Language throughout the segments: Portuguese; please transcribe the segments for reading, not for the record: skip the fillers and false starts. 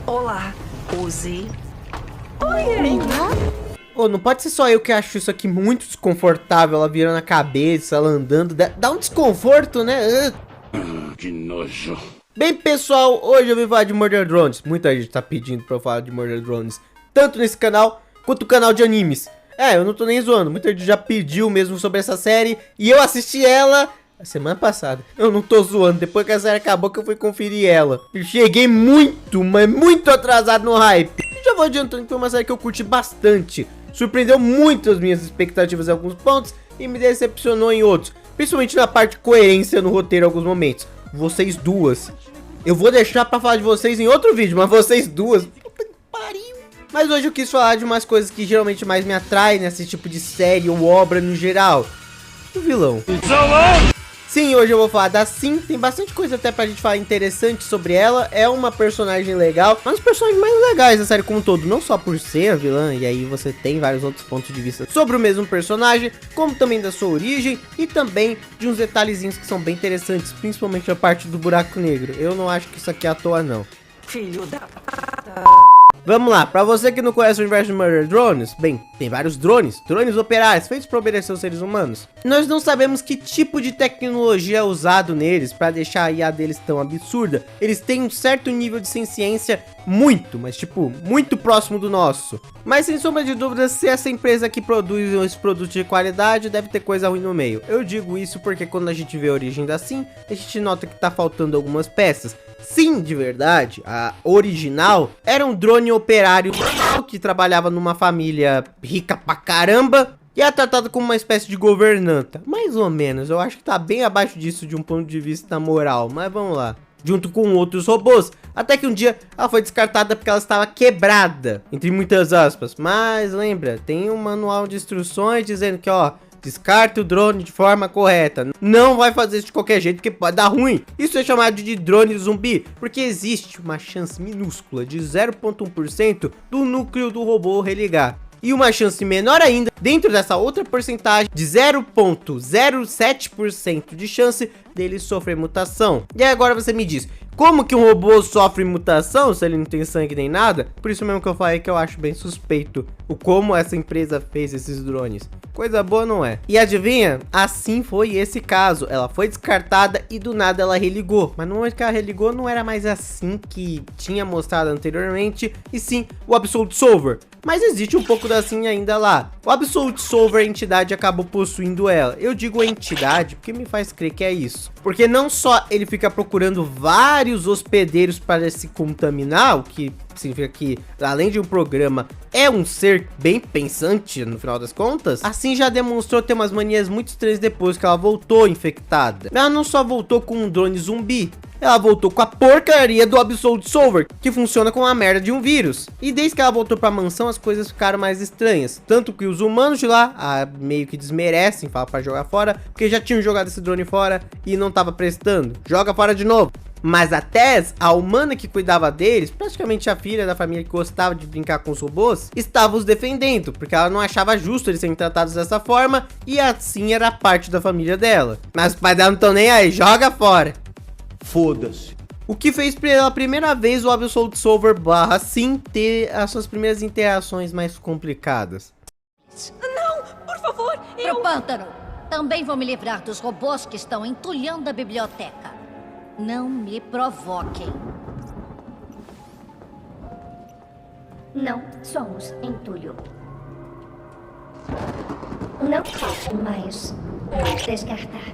Olá, use. Oi, Ô, não pode ser só eu que acho isso aqui muito desconfortável, ela virando a cabeça, ela andando, dá um desconforto, né? Que nojo. Bem, pessoal, hoje eu vim falar de Murder Drones. Muita gente tá pedindo pra eu falar de Murder Drones, tanto nesse canal, quanto no canal de animes. Eu não tô nem zoando, muita gente já pediu mesmo sobre essa série, e eu assisti ela a semana passada. Eu não tô zoando, depois que a série acabou que eu fui conferir ela. Eu cheguei muito, mas muito atrasado no hype. Já vou adiantando que foi uma série que eu curti bastante. Surpreendeu muito as minhas expectativas em alguns pontos e me decepcionou em outros. Principalmente na parte de coerência no roteiro em alguns momentos. Vocês duas. Eu vou deixar pra falar de vocês em outro vídeo, mas vocês duas... Puta que pariu. Mas hoje eu quis falar de umas coisas que geralmente mais me atraem nesse tipo de série ou obra no geral. O vilão. Sim, hoje eu vou falar da Sim, tem bastante coisa até pra gente falar interessante sobre ela. É uma personagem legal, mas os personagens mais legais da série como um todo, não só por ser a vilã, e aí você tem vários outros pontos de vista sobre o mesmo personagem, como também da sua origem, e também de uns detalhezinhos que são bem interessantes, principalmente a parte do buraco negro. Eu não acho que isso aqui é à toa não. filho da... Vamos lá, pra você que não conhece o universo de Murder Drones, bem, tem vários drones operários feitos para obedecer os seres humanos. Nós não sabemos que tipo de tecnologia é usado neles para deixar a IA deles tão absurda. Eles têm um certo nível de ciência muito, mas tipo, muito próximo do nosso. Mas sem sombra de dúvidas, se essa empresa que produz esse produto de qualidade, deve ter coisa ruim no meio. Eu digo isso porque quando a gente vê a origem da Sim, a gente nota que tá faltando algumas peças. Sim, de verdade, a original era um drone operário que trabalhava numa família rica pra caramba e é tratada como uma espécie de governanta. Mais ou menos, eu acho que tá bem abaixo disso de um ponto de vista moral, mas vamos lá. Junto com outros robôs, até que um dia ela foi descartada porque ela estava quebrada, entre muitas aspas. Mas lembra, tem um manual de instruções dizendo que ó, descarte o drone de forma correta. Não vai fazer isso de qualquer jeito, porque pode dar ruim. Isso é chamado de drone zumbi, porque existe uma chance minúscula de 0,1% do núcleo do robô religar. E uma chance menor ainda, dentro dessa outra porcentagem, de 0,07% de chance dele sofrer mutação. E aí agora você me diz, como que um robô sofre mutação se ele não tem sangue nem nada? Por isso mesmo que eu falei que eu acho bem suspeito o como essa empresa fez esses drones. Coisa boa não é. E adivinha? Assim foi esse caso. Ela foi descartada e do nada ela religou. Mas no momento que ela religou não era mais assim que tinha mostrado anteriormente, e sim o Absolute Solver. Mas existe um pouco da Sim ainda lá. O Absolute Solver, a entidade, acabou possuindo ela. Eu digo entidade porque me faz crer que é isso. Porque não só ele fica procurando vários hospedeiros para se contaminar, o que significa que, além de um programa, é um ser bem pensante no final das contas. Assim já demonstrou ter umas manias muito estranhas depois que ela voltou infectada. Ela não só voltou com um drone zumbi, ela voltou com a porcaria do Absolute Solver, que funciona com a merda de um vírus. E desde que ela voltou pra mansão, as coisas ficaram mais estranhas. Tanto que os humanos de lá meio que desmerecem, falam pra jogar fora, porque já tinham jogado esse drone fora e não tava prestando. Joga fora de novo. Mas a Tess, a humana que cuidava deles, praticamente a filha da família que gostava de brincar com os robôs, estava os defendendo, porque ela não achava justo eles serem tratados dessa forma, e assim era parte da família dela. Mas os pais dela não estão nem aí, joga fora. Foda-se. O que fez pela primeira vez o Absolute Solver barra Sim ter as suas primeiras interações mais complicadas. Não, por favor, Pro pântano. Também vou me livrar dos robôs que estão entulhando a biblioteca. Não me provoquem. Não somos entulho. Não posso mais descartar.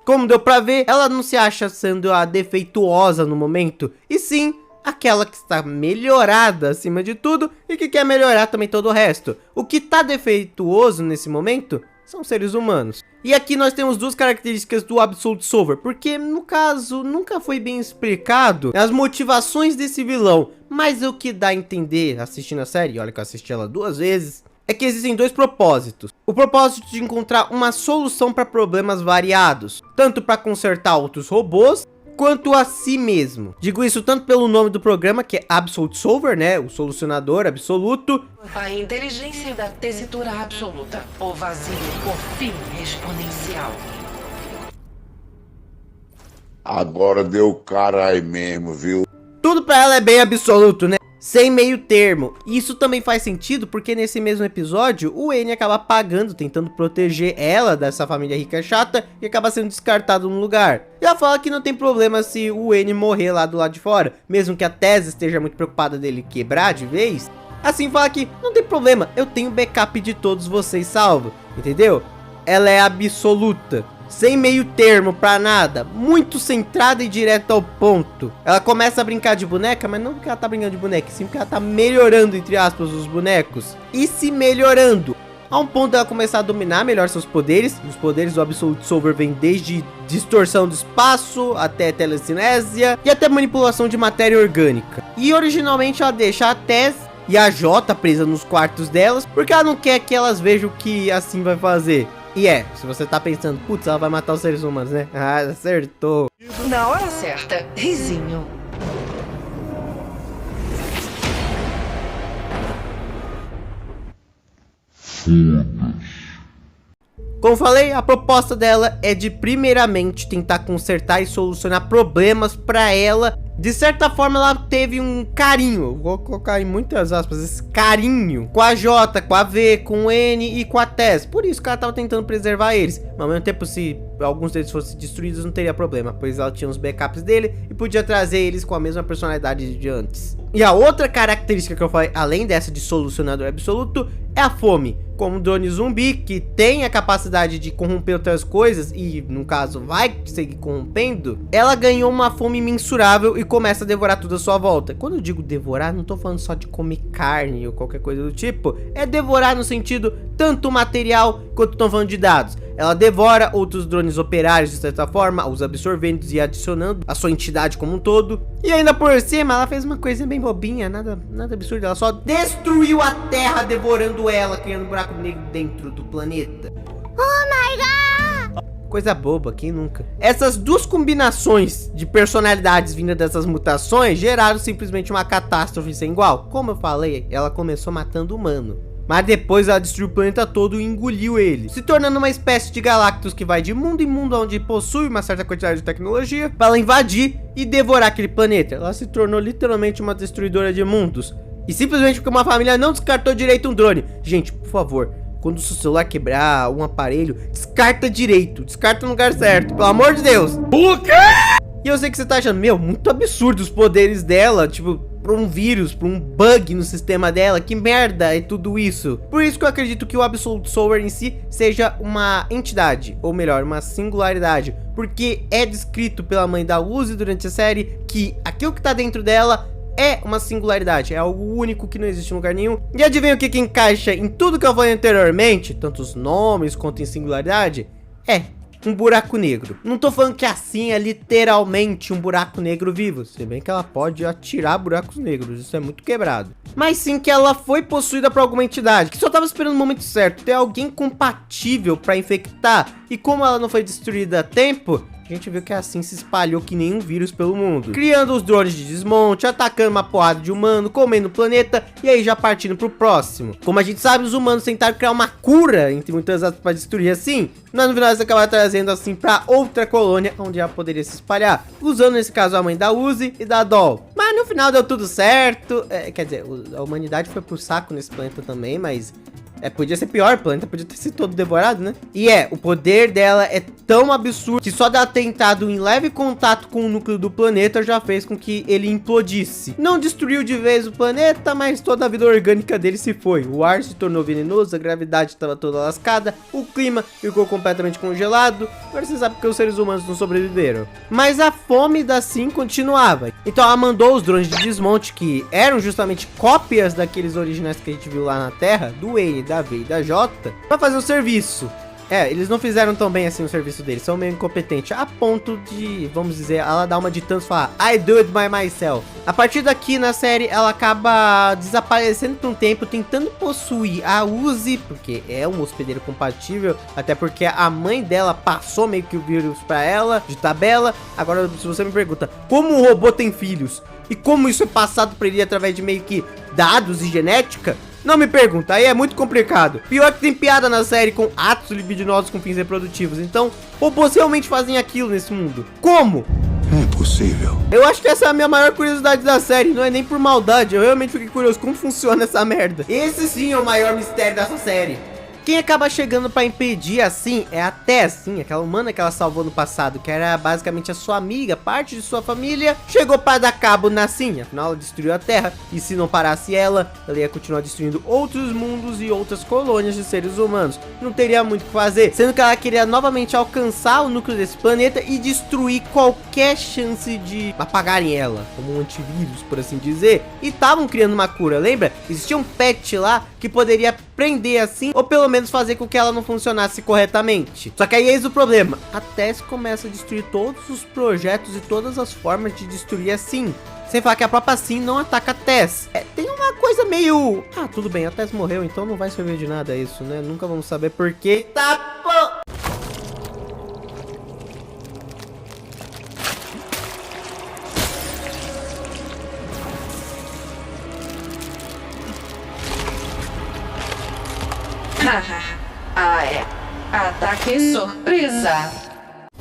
Como deu pra ver, ela não se acha sendo a defeituosa no momento, e sim aquela que está melhorada acima de tudo e que quer melhorar também todo o resto. O que tá defeituoso nesse momento são seres humanos. E aqui nós temos duas características do Absolute Solver, porque no caso nunca foi bem explicado as motivações desse vilão, mas o que dá a entender assistindo a série, olha que eu assisti ela 2 vezes, é que existem dois propósitos. O propósito de encontrar uma solução para problemas variados, tanto para consertar outros robôs, quanto a si mesmo. Digo isso tanto pelo nome do programa, que é Absolute Solver, né? O solucionador absoluto. A inteligência da tessitura absoluta, o vazio por fim exponencial. Agora deu caralho mesmo, viu? Tudo Tudo pra ela é bem absoluto, né? Sem meio termo. Isso também faz sentido porque nesse mesmo episódio, o N acaba pagando, tentando proteger ela dessa família rica chata e acaba sendo descartado no lugar. E ela fala que não tem problema se o N morrer lá do lado de fora, mesmo que a Tess esteja muito preocupada dele quebrar de vez. Assim fala que não tem problema, eu tenho backup de todos vocês salvo, entendeu? Ela é absoluta. Sem meio termo pra nada, muito centrada e direta ao ponto. Ela começa a brincar de boneca, mas não porque ela tá brincando de boneca, sim porque ela tá melhorando, entre aspas, os bonecos. E se melhorando, a um ponto dela começar a dominar melhor seus poderes. Os poderes do Absolute Solver vêm desde distorção do espaço, até telecinésia e até manipulação de matéria orgânica. E originalmente ela deixa a Tess e a Jota presa nos quartos delas, porque ela não quer que elas vejam o que assim vai fazer. E se você tá pensando, putz, ela vai matar os seres humanos, né? Ah, acertou. Na hora certa, risinho. Como falei, a proposta dela é de primeiramente tentar consertar e solucionar problemas pra ela. De certa forma ela teve um carinho, vou colocar em muitas aspas, esse carinho com a J, com a V, com o N e com a Tess. Por isso que ela tava tentando preservar eles. Mas ao mesmo tempo, se alguns deles fossem destruídos, não teria problema, pois ela tinha os backups dele e podia trazer eles com a mesma personalidade de antes. E a outra característica que eu falei, além dessa de solucionador absoluto, é a fome. Como um drone zumbi que tem a capacidade de corromper outras coisas e, no caso, vai seguir corrompendo, ela ganhou uma fome mensurável e começa a devorar tudo à sua volta. Quando eu digo devorar, não tô falando só de comer carne ou qualquer coisa do tipo, é devorar no sentido tanto material quanto tô falando de dados. Ela devora outros drones operários de certa forma, os absorvendo e adicionando a sua entidade como um todo. E ainda por cima, ela fez uma coisa bem bobinha, nada absurdo. Ela só destruiu a Terra, devorando ela, criando um buraco negro dentro do planeta. Oh my god! Coisa boba, quem nunca? Essas duas combinações de personalidades vindas dessas mutações geraram simplesmente uma catástrofe sem igual. Como eu falei, ela começou matando humano, mas depois ela destruiu o planeta todo e engoliu ele, se tornando uma espécie de Galactus que vai de mundo em mundo onde possui uma certa quantidade de tecnologia para ela invadir e devorar aquele planeta. Ela se tornou literalmente uma destruidora de mundos. E simplesmente porque uma família não descartou direito um drone. Gente, por favor, quando o seu celular quebrar um aparelho, descarta direito, descarta no lugar certo, pelo amor de Deus. O quê? E eu sei que você tá achando, meu, muito absurdo os poderes dela, tipo, pra um vírus, pra um bug no sistema dela, que merda é tudo isso? Por isso que eu acredito que o Absolute Solver em si seja uma entidade, ou melhor, uma singularidade, porque é descrito pela mãe da Uzi durante a série que aquilo que tá dentro dela é uma singularidade, é algo único que não existe em lugar nenhum. E adivinha o que encaixa em tudo que eu falei anteriormente, tanto os nomes quanto em singularidade? É um buraco negro. Não tô falando que assim é literalmente um buraco negro vivo, se bem que ela pode atirar buracos negros, isso é muito quebrado. Mas sim que ela foi possuída por alguma entidade, que só tava esperando o momento certo, ter alguém compatível pra infectar. E como ela não foi destruída a tempo, a gente viu que assim se espalhou que nem um vírus pelo mundo, criando os drones de desmonte, atacando uma porrada de humano, comendo o planeta e aí já partindo pro próximo. Como a gente sabe, os humanos tentaram criar uma cura, entre muitas aspas, para destruir assim, mas no final eles acabaram trazendo assim pra outra colônia onde ela poderia se espalhar, usando nesse caso a mãe da Uzi e da Doll. Mas no final deu tudo certo, quer dizer, a humanidade foi pro saco nesse planeta também, mas podia ser pior, o planeta podia ter sido todo devorado, né? E o poder dela é tão absurdo que só dela ter entrado em leve contato com o núcleo do planeta já fez com que ele implodisse. Não destruiu de vez o planeta, mas toda a vida orgânica dele se foi. O ar se tornou venenoso, a gravidade estava toda lascada, o clima ficou completamente congelado. Agora você sabe que os seres humanos não sobreviveram. Mas a fome da Sim continuava. Então ela mandou os drones de desmonte, que eram justamente cópias daqueles originais que a gente viu lá na Terra, do N, da V e da J, pra fazer o serviço. Eles não fizeram tão bem assim o serviço deles, são meio incompetentes, a ponto de, vamos dizer, ela dar uma de tantos e falar, I do it by myself. A partir daqui na série, ela acaba desaparecendo por um tempo, tentando possuir a Uzi, porque é um hospedeiro compatível, até porque a mãe dela passou meio que o vírus pra ela, de tabela. Agora, se você me pergunta, como um robô tem filhos? E como isso é passado pra ele através de meio que dados e genética? Não me pergunta, aí é muito complicado. Pior que tem piada na série com atos libidinosos com fins reprodutivos. Então, robôs realmente fazem aquilo nesse mundo. Como? É possível. Eu acho que essa é a minha maior curiosidade da série, não é nem por maldade, eu realmente fiquei curioso como funciona essa merda. Esse sim é o maior mistério dessa série. Quem acaba chegando pra impedir assim é a Tess, sim, aquela humana que ela salvou no passado, que era basicamente a sua amiga, parte de sua família, chegou pra dar cabo na Sim, afinal ela destruiu a Terra, e se não parasse ela ia continuar destruindo outros mundos e outras colônias de seres humanos, não teria muito o que fazer, sendo que ela queria novamente alcançar o núcleo desse planeta e destruir qualquer chance de apagarem ela, como um antivírus, por assim dizer, e estavam criando uma cura, lembra? Existia um pet lá que poderia prender assim, ou pelo menos fazer com que ela não funcionasse corretamente. Só que aí eis o problema, a Tess começa a destruir todos os projetos e todas as formas de destruir a Sim. Sem falar que a própria Sim não ataca a Tess. Tem uma coisa meio... Ah, tudo bem, a Tess morreu, então não vai servir de nada isso, né? Nunca vamos saber por quê. Tá, pô! Ah, é. Ataque surpresa.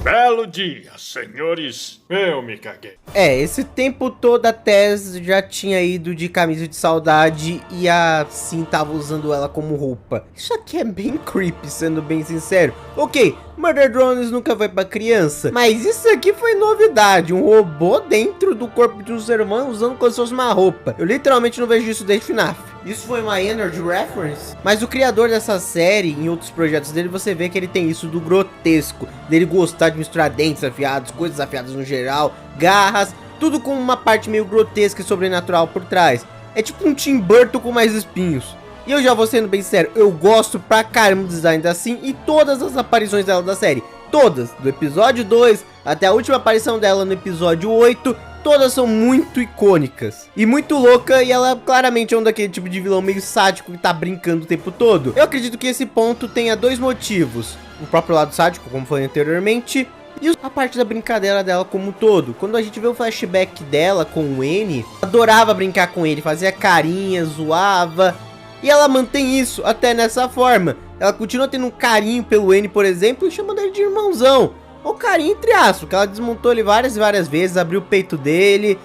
Belo dia, senhores. Eu me caguei. Esse tempo todo a Tess já tinha ido de camisa de saudade e a Sim tava usando ela como roupa. Isso aqui é bem creepy, sendo bem sincero. Ok, Murder Drones nunca foi pra criança, mas isso aqui foi novidade. Um robô dentro do corpo de um ser humano usando como se fosse uma roupa. Eu literalmente não vejo isso desde FNAF. Isso foi uma Energy Reference? Mas o criador dessa série, em outros projetos dele, você vê que ele tem isso do grotesco, dele gostar de misturar dentes afiados, coisas afiadas no geral, garras, tudo com uma parte meio grotesca e sobrenatural por trás. É tipo um Tim Burton com mais espinhos. E eu já vou sendo bem sério, eu gosto pra caramba do design da Sim e todas as aparições dela da série. Todas, do episódio 2 até a última aparição dela no episódio 8, todas são muito icônicas e muito louca, e ela claramente é um daquele tipo de vilão meio sádico que tá brincando o tempo todo. Eu acredito que esse ponto tenha dois motivos: o próprio lado sádico, como foi anteriormente, e a parte da brincadeira dela como um todo. Quando a gente vê o flashback dela com o N, adorava brincar com ele, fazia carinha, zoava, e ela mantém isso até nessa forma. Ela continua tendo um carinho pelo N, por exemplo, e chamando ele de irmãozão. O carinho entre aspas, porque ela desmontou ele várias e várias vezes, abriu o peito dele.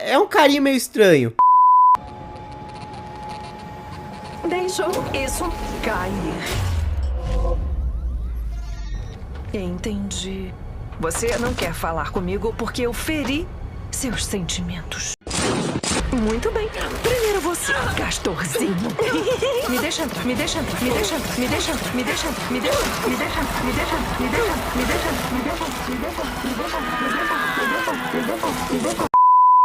É um carinho meio estranho. Deixou isso cair. Entendi. Você não quer falar comigo porque eu feri seus sentimentos. Muito bem. Primeiro você, Castorzinho. Me deixa entrar, me deixa entrar, me deixa entrar, me deixa entrar, me deixa entrar, me deixa entrar, me deixa entrar, me deixa entrar, me deixa entrar, me deixa entrar, me deixa entrar, me deixa entrar, me deixa entrar, me deixa entrar, me deixa entrar.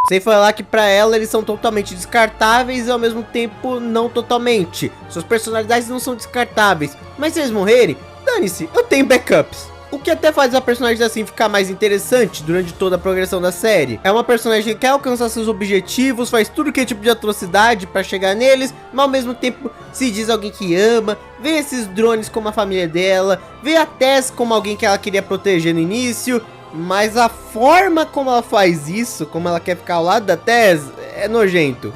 Sem falar que pra ela eles são totalmente descartáveis e ao mesmo tempo não totalmente. Suas personalidades não são descartáveis, mas se eles morrerem, dane-se, eu tenho backups. O que até faz a personagem assim ficar mais interessante durante toda a progressão da série. É uma personagem que quer alcançar seus objetivos, faz tudo que é tipo de atrocidade pra chegar neles, mas ao mesmo tempo se diz alguém que ama, vê esses drones como a família dela, vê a Tess como alguém que ela queria proteger no início, mas a forma como ela faz isso, como ela quer ficar ao lado da Tess, é nojento.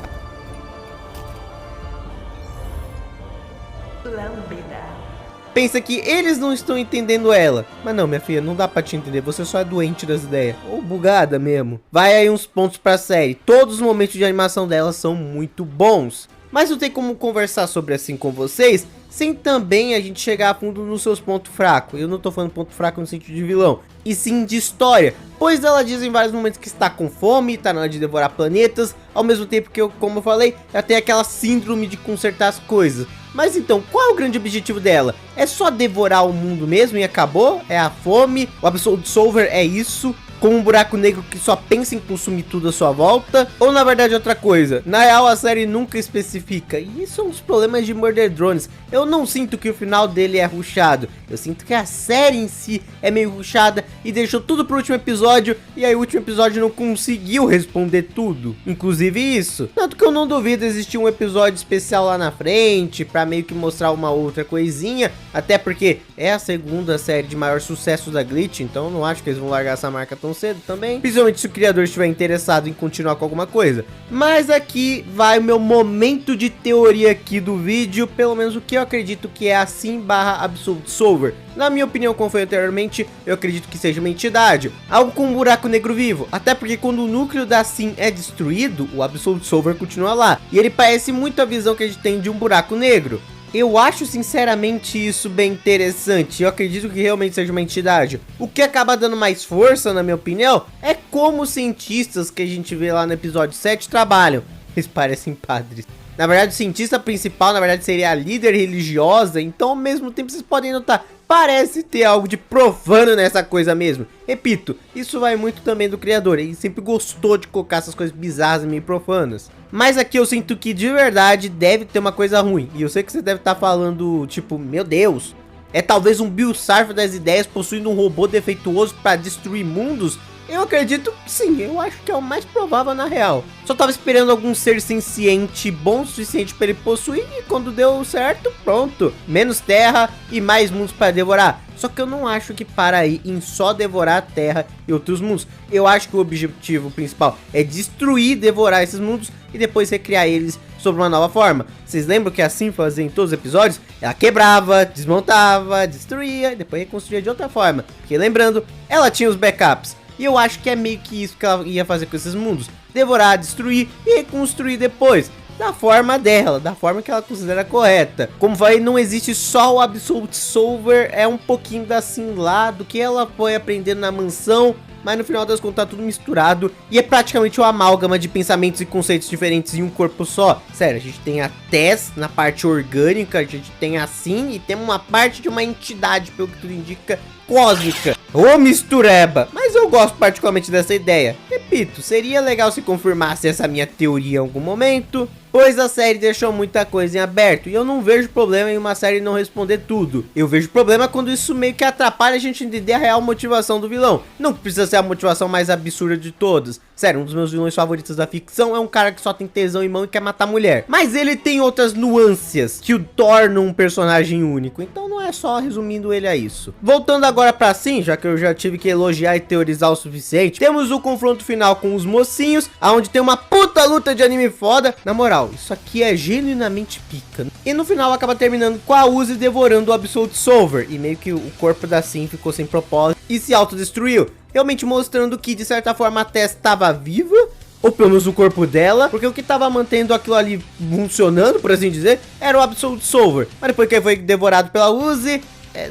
Pensa que eles não estão entendendo ela. Mas não, minha filha, não dá pra te entender. Você só é doente das ideias. Ou bugada mesmo. Vai aí uns pontos pra série. Todos os momentos de animação dela são muito bons. Mas não tem como conversar sobre assim com vocês sem também a gente chegar a fundo nos seus pontos fracos. Eu não tô falando ponto fraco no sentido de vilão, e sim de história. Pois ela diz em vários momentos que está com fome, tá na hora de devorar planetas, ao mesmo tempo que, como eu falei, ela tem aquela síndrome de consertar as coisas. Mas então, qual é o grande objetivo dela? É só devorar o mundo mesmo e acabou? É a fome? O Absolute Solver é isso? Com um buraco negro que só pensa em consumir tudo à sua volta? Ou na verdade outra coisa? Na real a série nunca especifica, e isso é um dos problemas de Murder Drones. Eu não sinto que o final dele é rushado, eu sinto que a série em si é meio rushada e deixou tudo pro último episódio, e aí o último episódio não conseguiu responder tudo, inclusive isso. Tanto que eu não duvido existir um episódio especial lá na frente, pra meio que mostrar uma outra coisinha, até porque é a segunda série de maior sucesso da Glitch, então eu não acho que eles vão largar essa marca tão tão cedo também, principalmente se o criador estiver interessado em continuar com alguma coisa. Mas aqui vai o meu momento de teoria aqui do vídeo, pelo menos o que eu acredito que é a Sim/Absolute Solver. Na minha opinião, como foi anteriormente, eu acredito que seja uma entidade, algo com um buraco negro vivo, até porque quando o núcleo da Sim é destruído, o Absolute Solver continua lá, e ele parece muito a visão que a gente tem de um buraco negro. Eu acho sinceramente isso bem interessante, eu acredito que realmente seja uma entidade. O que acaba dando mais força, na minha opinião, é como os cientistas que a gente vê lá no episódio 7 trabalham. Eles parecem padres. Na verdade, o cientista principal, na verdade, seria a líder religiosa, então ao mesmo tempo vocês podem notar, parece ter algo de profano nessa coisa mesmo. Repito, isso vai muito também do criador, ele sempre gostou de colocar essas coisas bizarras e meio profanas. Mas aqui eu sinto que de verdade deve ter uma coisa ruim, e eu sei que você deve estar falando, tipo, meu Deus, é talvez um Bill Sarf das ideias possuindo um robô defeituoso para destruir mundos? Eu acredito que sim, eu acho que é o mais provável na real. Só tava esperando algum ser senciente bom o suficiente para ele possuir e quando deu certo, pronto. Menos terra e mais mundos para devorar. Só que eu não acho que para aí em só devorar a terra e outros mundos. Eu acho que o objetivo principal é destruir, devorar esses mundos e depois recriar eles sob uma nova forma. Vocês lembram que assim fazia em todos os episódios? Ela quebrava, desmontava, destruía e depois reconstruía de outra forma. Porque lembrando, ela tinha os backups. E eu acho que é meio que isso que ela ia fazer com esses mundos. Devorar, destruir e reconstruir depois. Da forma dela, da forma que ela considera correta. Como falei, não existe só o Absolute Solver. É um pouquinho da Sim lá, do que ela foi aprendendo na mansão. Mas no final das contas tá tudo misturado. E é praticamente uma amálgama de pensamentos e conceitos diferentes em um corpo só. Sério, a gente tem a Tess na parte orgânica. A gente tem a Sim e tem uma parte de uma entidade, pelo que tudo indica, cósmica. Ô mistureba. Mas eu gosto particularmente dessa ideia. Repito, seria legal se confirmasse essa minha teoria em algum momento, pois a série deixou muita coisa em aberto. E eu não vejo problema em uma série não responder tudo. Eu vejo problema quando isso meio que atrapalha a gente entender a real motivação do vilão. Não precisa ser a motivação mais absurda de todas. Sério, um dos meus vilões favoritos da ficção é um cara que só tem tesão em mão e quer matar mulher. Mas ele tem outras nuances que o tornam um personagem único. Então não é só resumindo ele a isso. Voltando agora pra Sim, já que eu já tive que elogiar e teorizar o suficiente, temos o confronto final com os mocinhos, onde tem uma puta luta de anime foda. Na moral, isso aqui é genuinamente pica. E no final acaba terminando com a Uzi devorando o Absolute Solver. E meio que o corpo da Sim ficou sem propósito e se autodestruiu. Realmente mostrando que de certa forma a Tess estava viva, ou pelo menos o corpo dela, porque o que estava mantendo aquilo ali funcionando, por assim dizer, era o Absolute Solver. Mas depois que foi devorado pela Uzi,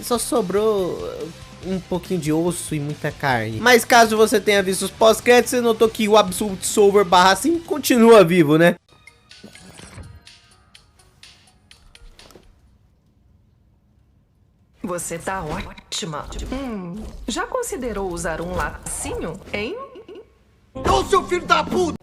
só sobrou um pouquinho de osso e muita carne. Mas caso você tenha visto os pós-créditos, você notou que o Absolute Solver barra Sim continua vivo, né? Você tá ótima. Já considerou usar um lacinho, hein?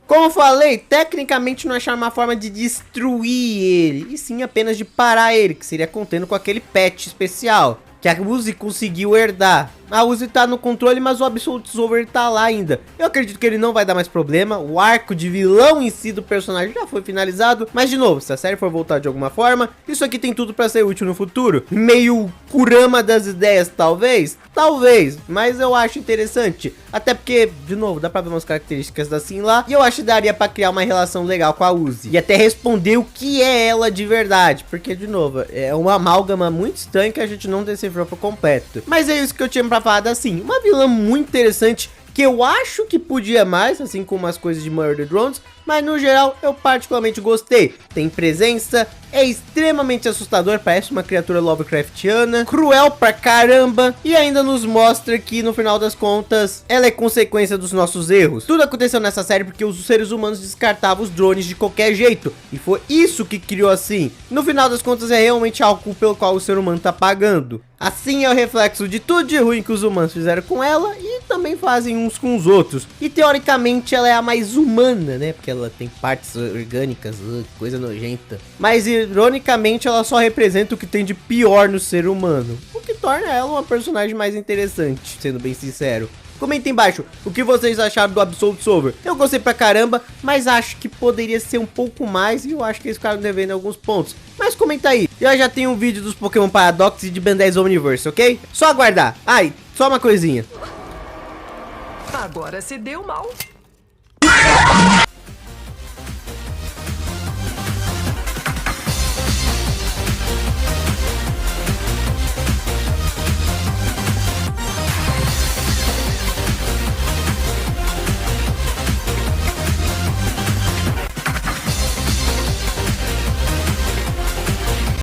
Como eu falei, tecnicamente não achar uma forma de destruir ele, e sim apenas de parar ele, que seria contendo com aquele patch especial que a Uzi conseguiu herdar. A Uzi tá no controle, mas o Absolute Solver tá lá ainda. Eu acredito que ele não vai dar mais problema. O arco de vilão em si do personagem já foi finalizado. Mas de novo, se a série for voltar de alguma forma, isso aqui tem tudo pra ser útil no futuro. Meio Kurama das ideias, talvez? Talvez, mas eu acho interessante. Até porque, de novo, dá pra ver umas características da Sim lá. E eu acho que daria pra criar uma relação legal com a Uzi. E até responder o que é ela de verdade. Porque, de novo, é uma amálgama muito estranha que a gente não decifrou por completo. Mas é isso que eu tinha pra falar da Sim. Uma vilã muito interessante, que eu acho que podia mais, assim como as coisas de Murder Drones, mas no geral eu particularmente gostei. Tem presença, é extremamente assustador, parece uma criatura Lovecraftiana, cruel pra caramba, e ainda nos mostra que no final das contas ela é consequência dos nossos erros. Tudo aconteceu nessa série porque os seres humanos descartavam os drones de qualquer jeito, e foi isso que criou assim. No final das contas é realmente algo pelo qual o ser humano tá pagando. Assim é o reflexo de tudo de ruim que os humanos fizeram com ela e também fazem uns com os outros. E teoricamente ela é a mais humana, né? Porque ela tem partes orgânicas, coisa nojenta. Mas ironicamente ela só representa o que tem de pior no ser humano, o que torna ela uma personagem mais interessante, sendo bem sincero. Comenta embaixo o que vocês acharam do Absolute Solver. Eu gostei pra caramba, mas acho que poderia ser um pouco mais, e eu acho que eles ficaram devendo em alguns pontos. Mas comenta aí, eu já tenho um vídeo dos Pokémon Paradox e de Ben 10 Omniverse, ok? Só aguardar. Ai, só uma coisinha. Agora se deu mal.